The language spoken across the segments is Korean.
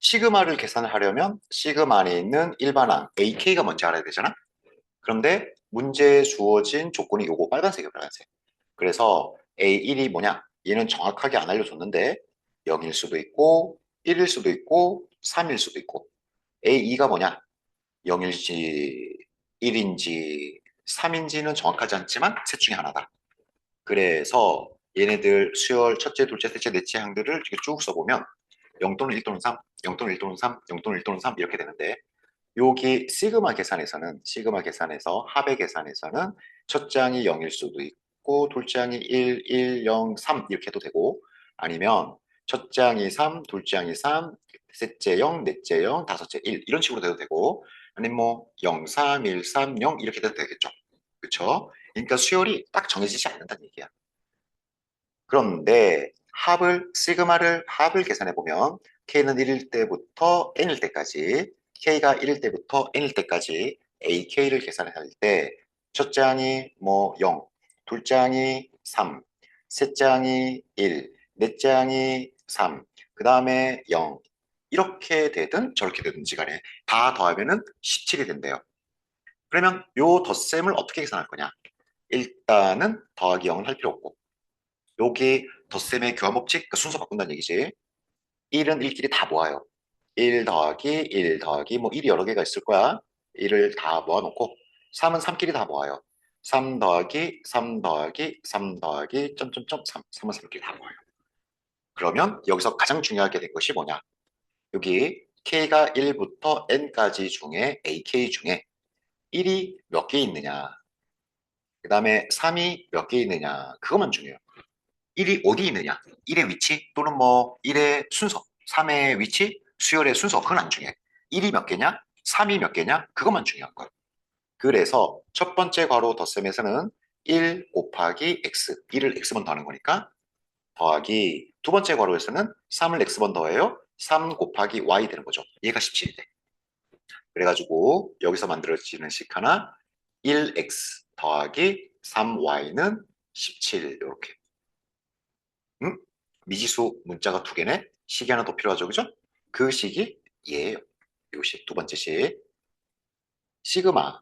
시그마를 계산을 하려면 시그마 안에 있는 일반항 AK가 뭔지 알아야 되잖아. 그런데 문제에 주어진 조건이 요거 빨간색이에요, 빨간색. 그래서 A1이 뭐냐? 얘는 정확하게 안 알려줬는데 0일 수도 있고 1일 수도 있고 3일 수도 있고 A2가 뭐냐? 0일지 1인지 3인지는 정확하지 않지만 셋 중에 하나다. 그래서 얘네들 수열 첫째, 둘째, 셋째, 넷째 항들을 이렇게 쭉 써보면 0 또는 1 또는 3, 0 또는 1 또는 3, 0 또는 1 또는 3 이렇게 되는데 여기 시그마 계산에서 합의 계산에서는 첫 장이 0일 수도 있고 둘장이 1, 1, 0, 3 이렇게 해도 되고 아니면 첫 장이 3, 둘장이 3, 셋째 0, 넷째 0, 다섯째 1 이런 식으로 돼도 되고 아니면 뭐 0, 3, 1, 3, 0 이렇게 돼도 되겠죠. 그렇죠? 그러니까 수열이 딱 정해지지 않는다는 얘기야. 그런데 시그마를 합을 계산해 보면 k는 1일 때부터 n일 때까지 k가 1일 때부터 n일 때까지 ak를 계산할 때 첫 장이 뭐 0, 둘 장이 3, 셋 장이 1, 넷 장이 3, 그 다음에 0 이렇게 되든 저렇게 되든지 간에 다 더하면은 17이 된대요. 그러면 요 덧셈을 어떻게 계산할 거냐? 일단은 더하기 0은 할 필요 없고 여기 덧셈의 교환법칙, 그 순서 바꾼다는 얘기지. 1은 1끼리 다 모아요. 1 더하기 1 더하기 뭐 1이 여러 개가 있을 거야. 1을 다 모아놓고 3은 3끼리 다 모아요. 3 더하기 3 더하기 3 더하기 점점점 3. 3은 3끼리 다 모아요. 그러면 여기서 가장 중요하게 된 것이 뭐냐? 여기 K가 1부터 N까지 중에 AK 중에 1이 몇 개 있느냐? 그 다음에 3이 몇 개 있느냐? 그것만 중요해요. 1이 어디 있느냐? 1의 위치 또는 뭐 1의 순서, 3의 위치, 수열의 순서 그건 안 중요해. 1이 몇 개냐? 3이 몇 개냐? 그것만 중요한 거야. 그래서 첫 번째 괄호 덧셈에서는 1 곱하기 x, 1을 x번 더하는 거니까 더하기 두 번째 괄호에서는 3을 x번 더해요. 3 곱하기 y 되는 거죠. 얘가 17이 돼. 그래가지고 여기서 만들어지는 식 하나 1x 더하기 3y는 17 이렇게. 응? 미지수 문자가 두 개네? 식이 하나 더 필요하죠, 그죠? 그 식이 얘예요. 요 식, 두 번째 식. 시그마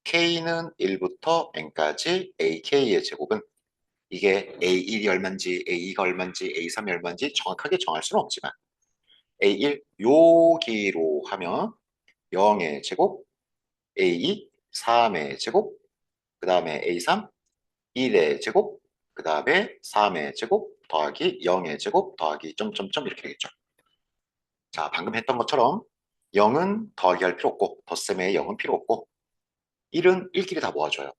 K는 1부터 N까지 AK의 제곱은 이게 A1이 얼마인지 A2가 얼마인지 A3이 얼마인지 정확하게 정할 수는 없지만 A1 여기로 하면 0의 제곱, A2 3의 제곱, 그 다음에 A3 1의 제곱, 그 다음에 3의 제곱 더하기 0의 제곱 더하기 점점점 이렇게 되겠죠. 자, 방금 했던 것처럼 0은 더하기 할 필요 없고 덧셈에 0은 필요 없고 1은 1끼리 다 모아줘요.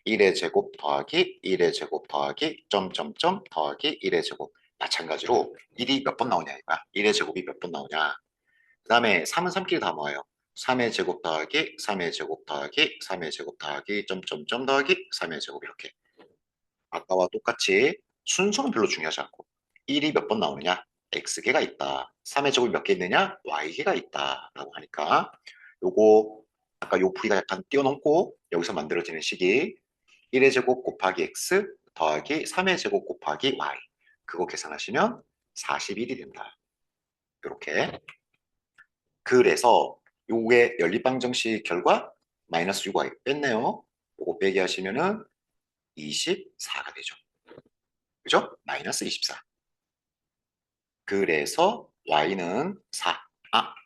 1의 제곱 더하기 1의 제곱 더하기 점점점 더하기 1의 제곱 마찬가지로 1이 몇 번 나오냐 이거야. 1의 제곱이 몇 번 나오냐. 그 다음에 3은 3끼리 다 모아요. 3의 제곱 더하기 3의 제곱 더하기 3의 제곱 더하기 점점점 더하기 3의 제곱 이렇게 아까와 똑같이 순서는 별로 중요하지 않고 1이 몇 번 나오느냐 x개가 있다. 3의 제곱이 몇 개 있느냐 y개가 있다 라고 하니까 요거 아까 요 풀이가 약간 뛰어넘고 여기서 만들어지는 식이 1의 제곱 곱하기 x 더하기 3의 제곱 곱하기 y 그거 계산하시면 41이 된다. 이렇게 그래서 요게 연립방정식 결과 마이너스 6y 뺐네요. 요거 빼기 하시면은 24가 되죠. 그죠? 마이너스 24. 그래서 y는 4.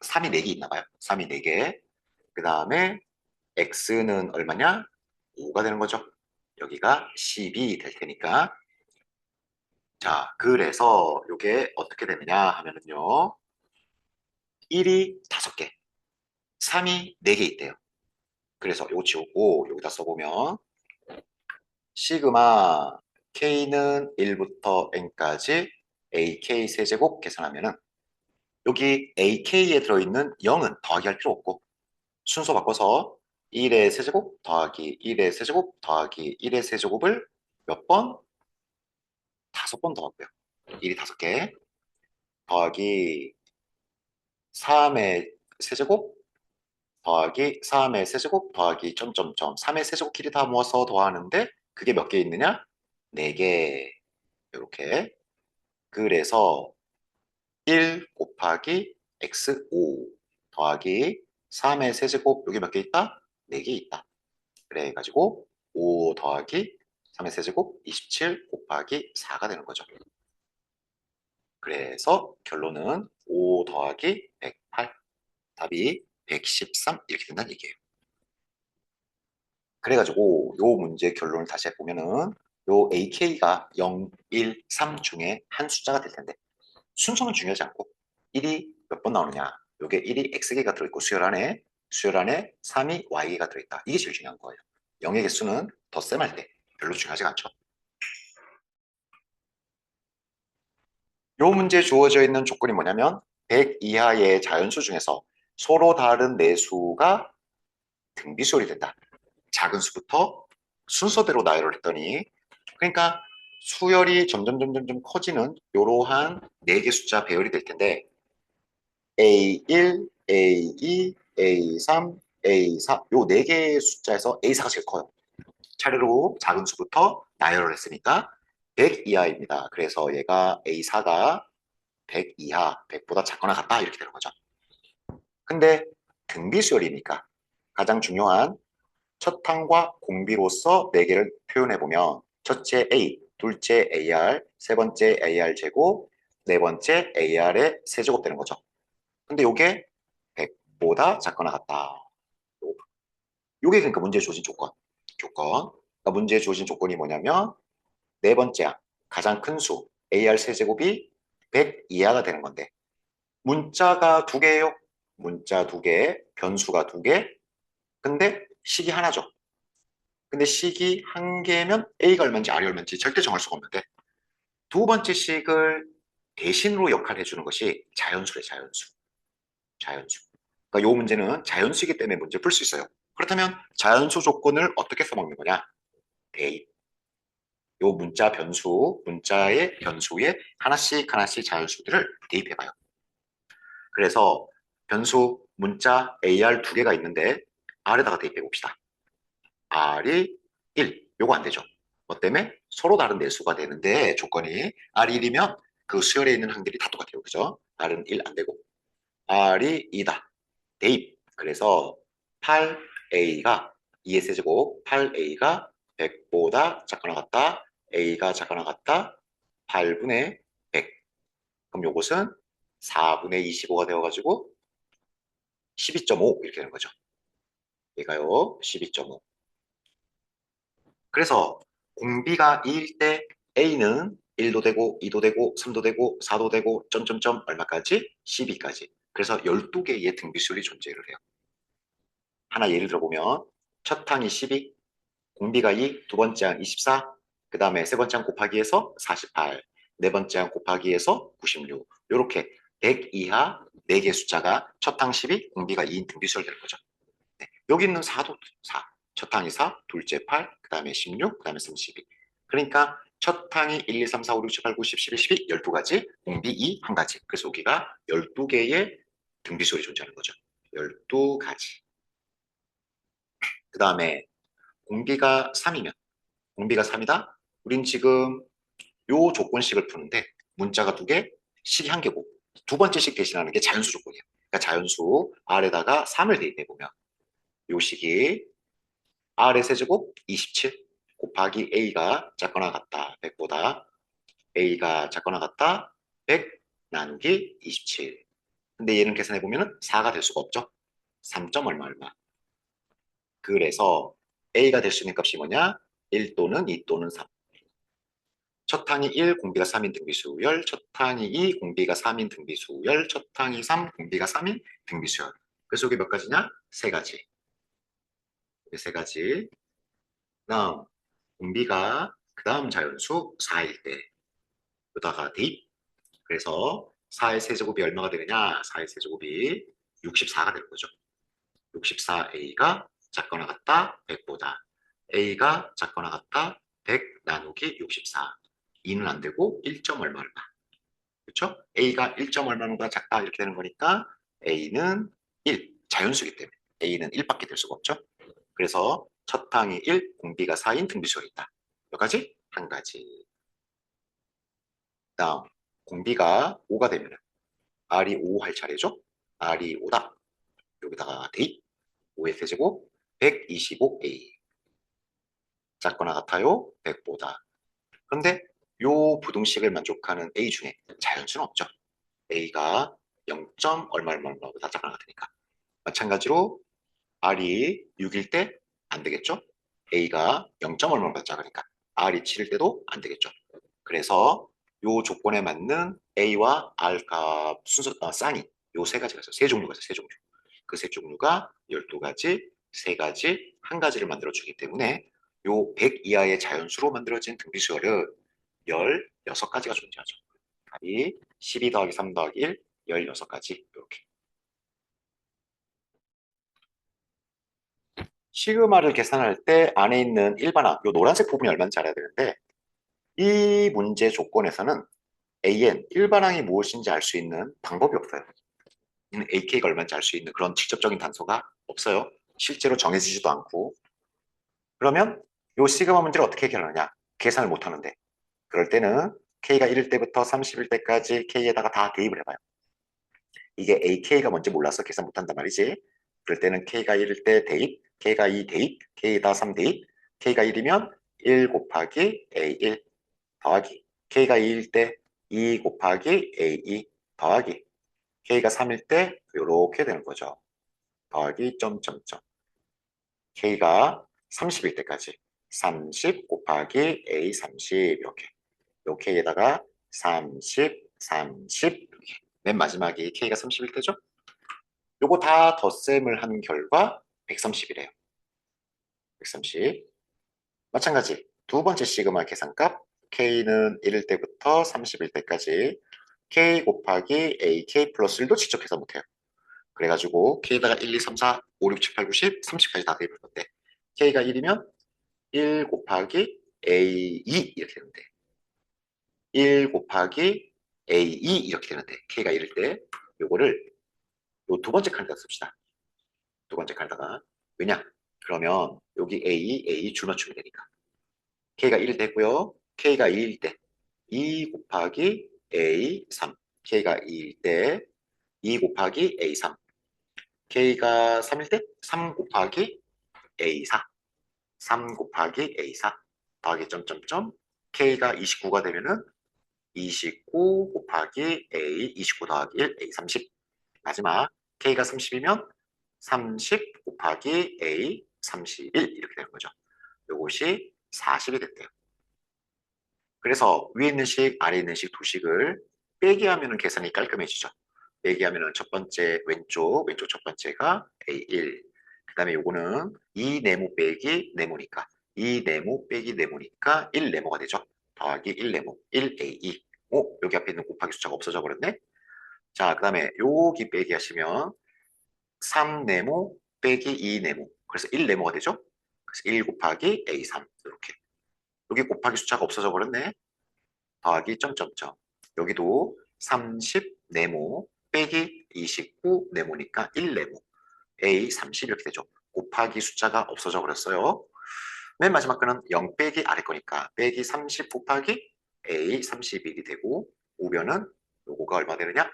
3이 4개 있나 봐요. 3이 4개. 그 다음에 x는 얼마냐? 5가 되는 거죠. 여기가 10이 될 테니까. 자, 그래서 이게 어떻게 되느냐 하면은요. 1이 5개, 3이 4개 있대요. 그래서 요거 지우고 여기다 써보면 시그마 k는 1부터 n까지 ak 세제곱 계산하면은 여기 AK에 들어있는 0은 더하기 할 필요 없고 순서 바꿔서 1의 세제곱 더하기 1의 세제곱 더하기 1의 세제곱을 몇 번? 5번 더하고요. 1이 5개 더하기 3의 세제곱 더하기 3의 세제곱 더하기 점점점 3의 세제곱끼리 다 모아서 더하는데 그게 몇 개 있느냐? 4개 이렇게 그래서 1 곱하기 x5 더하기 3의 세제곱 여기 몇 개 있다? 4개 있다. 그래 가지고 5 더하기 3의 세제곱 27 곱하기 4가 되는 거죠. 그래서 결론은 5 더하기 108 답이 113 이렇게 된다는 얘기예요. 그래가지고 요 문제 결론을 다시 해보면은 요 AK가 0, 1, 3 중에 한 숫자가 될 텐데 순서는 중요하지 않고 1이 몇 번 나오느냐 요게 1이 X개가 들어있고 수열 안에 3이 Y개가 들어있다. 이게 제일 중요한 거예요. 0의 개수는 덧셈할 때 별로 중요하지 않죠. 요 문제에 주어져 있는 조건이 뭐냐면 100 이하의 자연수 중에서 서로 다른 내수가 등비수열이 된다. 작은 수부터 순서대로 나열을 했더니 그러니까 수열이 점점 커지는 이러한 4개 숫자 배열이 될 텐데 A1, A2, A3, A4 요 4개의 숫자에서 A4가 제일 커요. 차례로 작은 수부터 나열을 했으니까 100 이하입니다. 그래서 얘가 A4가 100 이하, 100보다 작거나 같다 이렇게 되는 거죠. 근데 등비수열이니까 가장 중요한 첫항과 공비로서 4개를 표현해보면 첫째 A, 둘째 AR, 세 번째 AR 제곱, 네 번째 AR의 세제곱 되는 거죠. 근데 요게 100보다 작거나 같다. 요게 그러니까 문제에 주어진 조건. 그러니까 문제에 주어진 조건이 뭐냐면 네 번째 항, 가장 큰 수, AR 세제곱이 100 이하가 되는 건데 문자가 2개예요. 문자 2개, 변수가 2개, 근데 식이 하나죠. 근데 식이 한 개면 A가 얼마인지 R이 얼마인지 절대 정할 수가 없는데 두 번째 식을 대신으로 역할을 해주는 것이 자연수래, 자연수. 그러니까 이 문제는 자연수이기 때문에 문제 풀 수 있어요. 그렇다면 자연수 조건을 어떻게 써먹는 거냐? 대입. 요 문자의 변수에 하나씩 자연수들을 대입해봐요. 그래서 변수 문자 AR 2개가 있는데 R에다가 대입해봅시다. R이 1. 요거 안 되죠. 뭐 때문에? 서로 다른 내수가 되는데 조건이 R이 1이면 그 수열에 있는 항들이 다 똑같아요. 그죠? R은 1 안 되고 R이 2다. 대입. 그래서 8A가 2의 세제곱 8A가 100보다 작거나 같다. A가 작거나 같다. 8분의 100. 그럼 요것은 4분의 25가 되어가지고 12.5 이렇게 되는 거죠. 얘가요 12.5. 그래서 공비가 2일 때 A는 1도 되고 2도 되고 3도 되고 4도 되고 점점점 얼마까지? 12까지. 그래서 12개의 등비수열이 존재를 해요. 하나 예를 들어보면 첫 항이 12, 공비가 2, 두 번째 항 24, 그 다음에 세 번째 항 곱하기해서 48, 네 번째 항 곱하기해서 96. 이렇게 100 이하 4개 숫자가 첫 항 12, 공비가 2인 등비수열 되는 거죠. 네. 여기 있는 4도 4. 첫 항이 4, 둘째 8, 그 다음에 16, 그 다음에 32. 그러니까 첫 항이 1, 2, 3, 4, 5, 6, 7, 8, 9, 10, 11, 12, 12가지, 공비 2, 한 가지. 그래서 여기가 12개의 등비수열이 존재하는 거죠. 12가지. 그 다음에 공비가 3이면, 공비가 3이다? 우린 지금 요 조건식을 푸는데 문자가 2개, 식이 1개고 두 번째 식 대신하는 게 자연수 조건이에요. 그러니까 자연수 R에다가 3을 대입해보면 요 식이 R의 세제곱 27 곱하기 A가 작거나 같다 100보다 A가 작거나 같다 100 나누기 27. 근데 얘는 계산해보면 4가 될 수가 없죠. 3점 얼마 얼마. 그래서 A가 될 수 있는 값이 뭐냐? 1 또는 2 또는 3. 첫 항이 1, 공비가 3인 등비수열, 첫 항이 2, 공비가 3인 등비수열, 첫 항이 3, 공비가 3인 등비수열. 그래서 이게 몇 가지냐? 세 가지. 세 가지. 다음 공비가 그 다음 자연수 4일 때 여기다가 대입. 그래서 4의 세제곱이 얼마가 되느냐? 4의 세제곱이 64가 되는 거죠. 64A가 작거나 같다 100보다 A가 작거나 같다 100 나누기 64. 2는 안 되고 1점 얼마 얼마. 그렇죠? A가 1점 얼마보다 작다 이렇게 되는 거니까 A는 1. 자연수기 때문에 A는 1밖에 될 수가 없죠. 그래서 첫 항이 1, 공비가 4인 등비수열이 있다. 몇 가지? 한 가지. 다음 공비가 5가 되면 R이 5 할 차례죠. R이 5다. 여기다가 대입 5의 세제곱 125A. 작거나 같아요? 100보다. 그런데 요 부등식을 만족하는 A 중에 자연수는 없죠. A가 0. 얼마 얼마보다 작거나 같으니까. 마찬가지로 R이 6일 때 안 되겠죠? A가 0. 얼마보다 작으니까 R이 7일 때도 안 되겠죠. 그래서 요 조건에 맞는 A와 R 값 순서 쌍이 요 세 가지가 있어요. 세 종류가 있어요. 세 종류. 그 세 종류가 12가지, 세 가지, 한 가지를 만들어 주기 때문에 요 100 이하의 자연수로 만들어진 등비수열은 16가지가 존재하죠. 답이 12 더하기 3 더하기 1, 16가지 이렇게. 시그마를 계산할 때 안에 있는 일반항, 요 노란색 부분이 얼마인지 알아야 되는데 이 문제 조건에서는 AN, 일반항이 무엇인지 알 수 있는 방법이 없어요. AK가 얼마인지 알 수 있는 그런 직접적인 단서가 없어요. 실제로 정해지지도 않고. 그러면 요 시그마 문제를 어떻게 해결하느냐? 계산을 못 하는데. 그럴 때는 K가 1일 때부터 30일 때까지 K에다가 다 대입을 해봐요. 이게 AK가 뭔지 몰라서 계산 못한단 말이지. 그럴 때는 K가 1일 때 대입, K가 2 대입, K에다 3 대입, K가 1이면 1 곱하기 A1 더하기 K가 2일 때 2 곱하기 A2 더하기 K가 3일 때 이렇게 되는 거죠. 더하기 점점점 K가 30일 때까지 30 곱하기 A30 이렇게 요 K에다가 30, 30 이렇게 맨 마지막이 K가 30일 때죠. 요거 다 덧셈을 한 결과 130이래요. 130. 마찬가지 두 번째 시그마 계산값 K는 1일 때부터 30일 때까지 K 곱하기 AK 플러스 1도 직접 계산 못해요. 그래가지고 K에다가 1, 2, 3, 4, 5, 6, 7, 8, 9, 10, 30까지 다 대입할 건데 K가 1이면 1 곱하기 A2 이렇게 되는데 1 곱하기 A2 이렇게 되는데 K가 1일 때 요거를 요 두 번째 칸에다 씁시다. 두 번째 칸에다가 왜냐? 그러면 여기 A 줄 맞추면 되니까 K가 1일 때고요. K가 2일 때 2 곱하기 A3 K가 2일 때 2 곱하기 A3 K가 3일 때 3 곱하기 A4 3 곱하기 A4 더하기 점점점 K가 29가 되면은 29 곱하기 A 29 더하기 1 A 30 마지막 K가 30이면 30 곱하기 A 31 이렇게 되는 거죠. 이것이 40이 됐대요. 그래서 위에 있는 식, 아래 있는 식 두 식을 빼기 하면은 계산이 깔끔해지죠. 빼기 하면은 첫 번째 왼쪽 첫 번째가 A1. 그 다음에 요거는 2 네모 빼기 네모니까 2 네모 빼기 네모니까 1 네모가 되죠. 더하기 1 네모, 1A2. 오, 여기 앞에 있는 곱하기 숫자가 없어져 버렸네. 자, 그 다음에 여기 빼기 하시면 3 네모 빼기 2 네모. 그래서 1 네모가 되죠. 그래서 1 곱하기 A3 이렇게. 여기 곱하기 숫자가 없어져 버렸네. 더하기 점점점. 여기도 30 네모 빼기 29 네모니까 1 네모. A 30 이렇게 되죠. 곱하기 숫자가 없어져 버렸어요. 맨 마지막 거는 0 빼기 아래 거니까 빼기 30 곱하기 A 31이 되고 우변은 요거가 얼마 되느냐?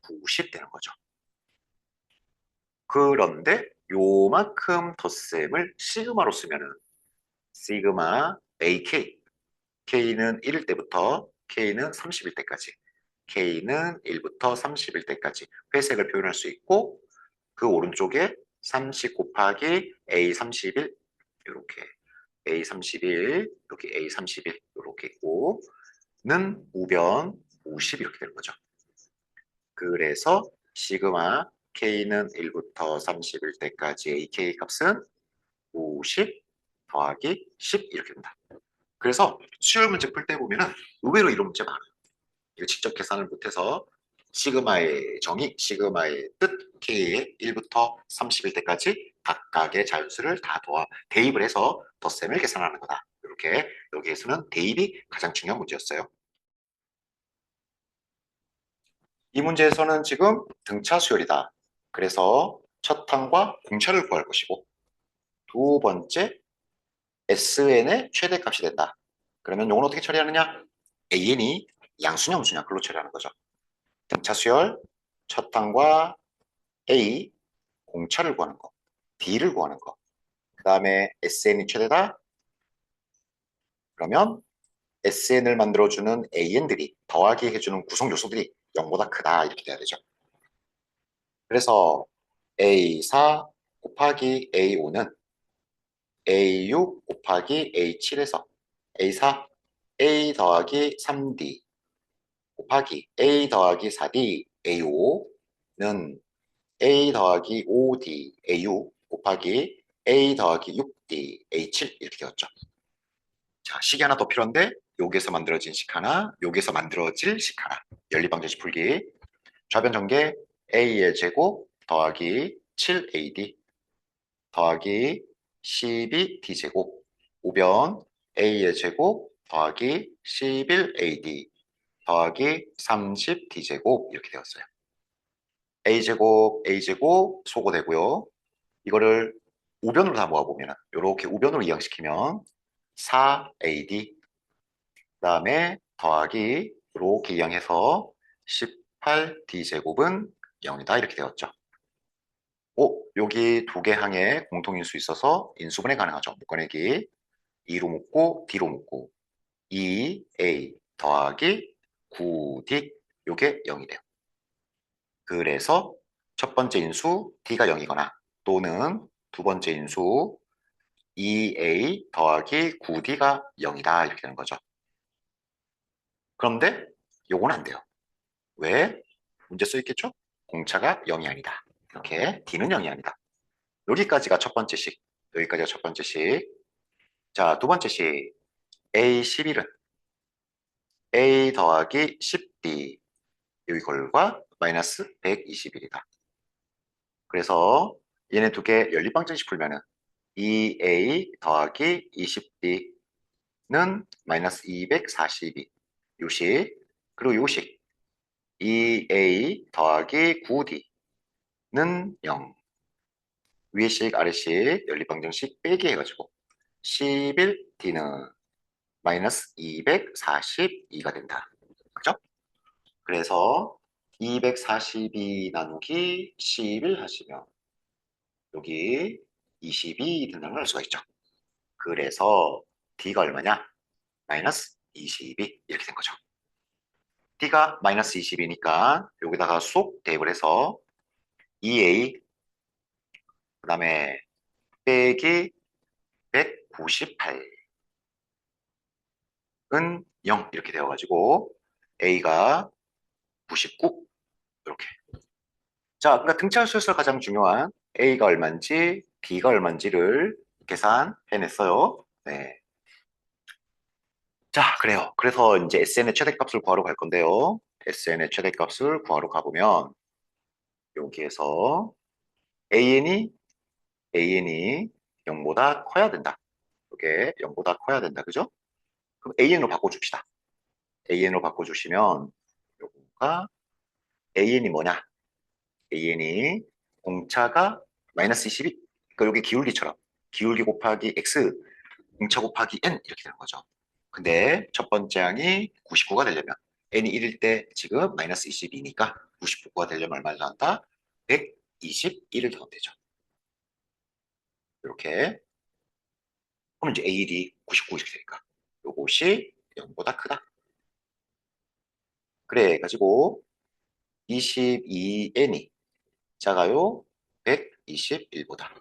90 되는 거죠. 그런데 요만큼 덧셈을 시그마로 쓰면은 시그마 AK K는 1일 때부터 K는 30일 때까지 K는 1부터 30일 때까지 회색을 표현할 수 있고 그 오른쪽에 30 곱하기 A31 이렇게 A31 이렇게 A31 이렇게 있고 는 우변 50 이렇게 되는 거죠. 그래서 시그마 K는 1부터 30일 때까지 AK 값은 50 더하기 10 이렇게 된다. 그래서 수열 문제 풀 때 보면은 의외로 이런 문제 많아요. 이거 직접 계산을 못해서 시그마의 정의, 시그마의 뜻, K의 1부터 30일 때까지 각각의 자연수를 다 대입을 해서 덧셈을 계산하는 거다. 이렇게 여기에서는 대입이 가장 중요한 문제였어요. 이 문제에서는 지금 등차 수열이다. 그래서 첫 항과 공차를 구할 것이고 두 번째 SN의 최대값이 된다. 그러면 이건 어떻게 처리하느냐? AN이 양수냐 음수냐 그걸로 처리하는 거죠. 등차 수열 첫 항과 A, 공차를 구하는 거. D를 구하는 거. 그 다음에 SN이 최대다. 그러면 SN을 만들어주는 AN들이 더하기 해주는 구성 요소들이 0보다 크다. 이렇게 돼야 되죠. 그래서 A4 곱하기 A5는 A6 곱하기 A7에서 A4 A 더하기 3D 곱하기 A 더하기 4D A5는 A 더하기 5D A6 곱하기 A 더하기 6D A7 이렇게 되었죠. 자, 식이 하나 더 필요한데 여기에서 만들어진 식 하나, 여기에서 만들어질 식 하나. 연립방정식 풀기. 좌변 전개 A의 제곱 더하기 7AD 더하기 12D제곱. 우변 A의 제곱 더하기 11AD 더하기 30D제곱 이렇게 되었어요. A제곱, A제곱 소거되고요. 이거를 우변으로 다 모아보면 이렇게 우변으로 이항시키면 4AD 그 다음에 더하기 이렇게 이항해서 18D제곱은 0이다 이렇게 되었죠. 여기 두 개 항에 공통인수 있어서 인수분해 가능하죠. 묶어내기 2로 묶고 D로 묶고 2A 더하기 9D 요게 0이 돼요. 그래서 첫 번째 인수 D가 0이거나 또는 두 번째 인수 2A 더하기 9D가 0이다 이렇게 되는 거죠. 그런데 요건 안 돼요. 왜? 문제 써 있겠죠? 공차가 0이 아니다. 이렇게 D는 0이 아니다. 여기까지가 첫 번째 식. 여기까지가 첫 번째 식. 자, 두 번째 식. A11은 A 더하기 10D 이걸과 마이너스 121이다. 그래서 얘네 두 개 연립방정식 풀면은 2A 더하기 20D는 마이너스 242 요식. 그리고 요식 2A 더하기 9D는 0. 위식 아래식 연립방정식 빼기 해가지고 11D는 마이너스 242가 된다. 그죠? 그래서 242 나누기 11 하시면 여기 22 된다는 걸 알 수가 있죠. 그래서 D가 얼마냐? 마이너스 22 이렇게 된 거죠. D가 마이너스 20이니까 여기다가 쏙 대입을 해서 2A 그 다음에 빼기 198은 0 이렇게 되어가지고 A가 99 이렇게. 자, 그러니까 등차 수에서 가장 중요한 A가 얼마인지 B가 얼마인지를 계산해냈어요. 네. 자, 그래요. 그래서 이제 SN의 최대값을 구하러 갈 건데요. SN의 최대값을 구하러 가보면 여기에서 AN이 0보다 커야 된다. 이게 0보다 커야 된다. 그죠? 그럼 AN으로 바꿔줍시다. AN으로 바꿔주시면 요거가 AN이 뭐냐? AN이 공차가 마이너스 22. 그러니까 여기 기울기처럼 기울기 곱하기 X, 공차 곱하기 N 이렇게 되는 거죠. 근데 첫 번째 항이 99가 되려면 N이 1일 때 지금 마이너스 22니까 99가 되려면 얼마 나온다? 121을 더하면 되죠. 이렇게. 그럼 이제 AD 99 이렇게 되니까 요것이 0보다 크다. 그래 가지고 22N이 작아요 121보다.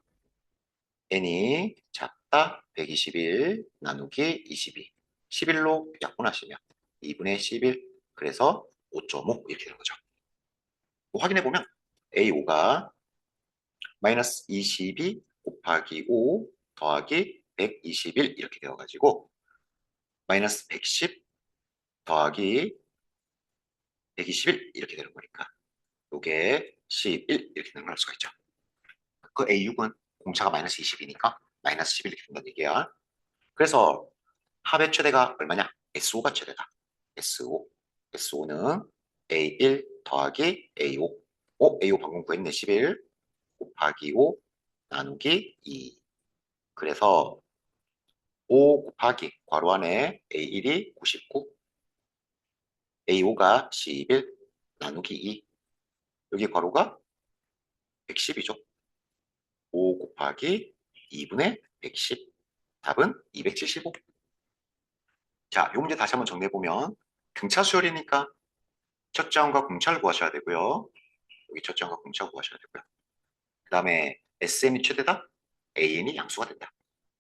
N이 작다 121 나누기 22. 11로 약분하시면 2분의 11 그래서 5.5 이렇게 되는 거죠. 확인해 보면 A5가 마이너스 22 곱하기 5 더하기 121 이렇게 되어가지고 마이너스 110 더하기 121 이렇게 되는 거니까 이게 11 이렇게 되는 걸 알 수가 있죠. 그 A6은 공차가 마이너스 20이니까 마이너스 11 이렇게 된다는 얘기야. 그래서 합의 최대가 얼마냐? SO가 최대다. SO. SO는 A1 더하기 A5. A5 방금 구했네. 11 곱하기 5 나누기 2. 그래서 5 곱하기 괄호 안에 A1이 99, A5가 11 나누기 2. 여기 괄호가 110이죠. 5 곱하기 2분의 110. 답은 275. 자, 요 문제 다시 한번 정리해보면 등차 수열이니까 첫째 항과 공차를 구하셔야 되고요. 여기 첫째 항과 공차 구하셔야 되고요. 그 다음에 SM이 최대다? AN이 양수가 된다.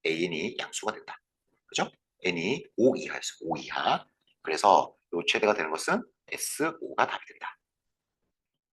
AN이 양수가 된다. 그죠? N이 5 이하였어. 5 이하. 그래서 요 최대가 되는 것은 S5가 답이 된다.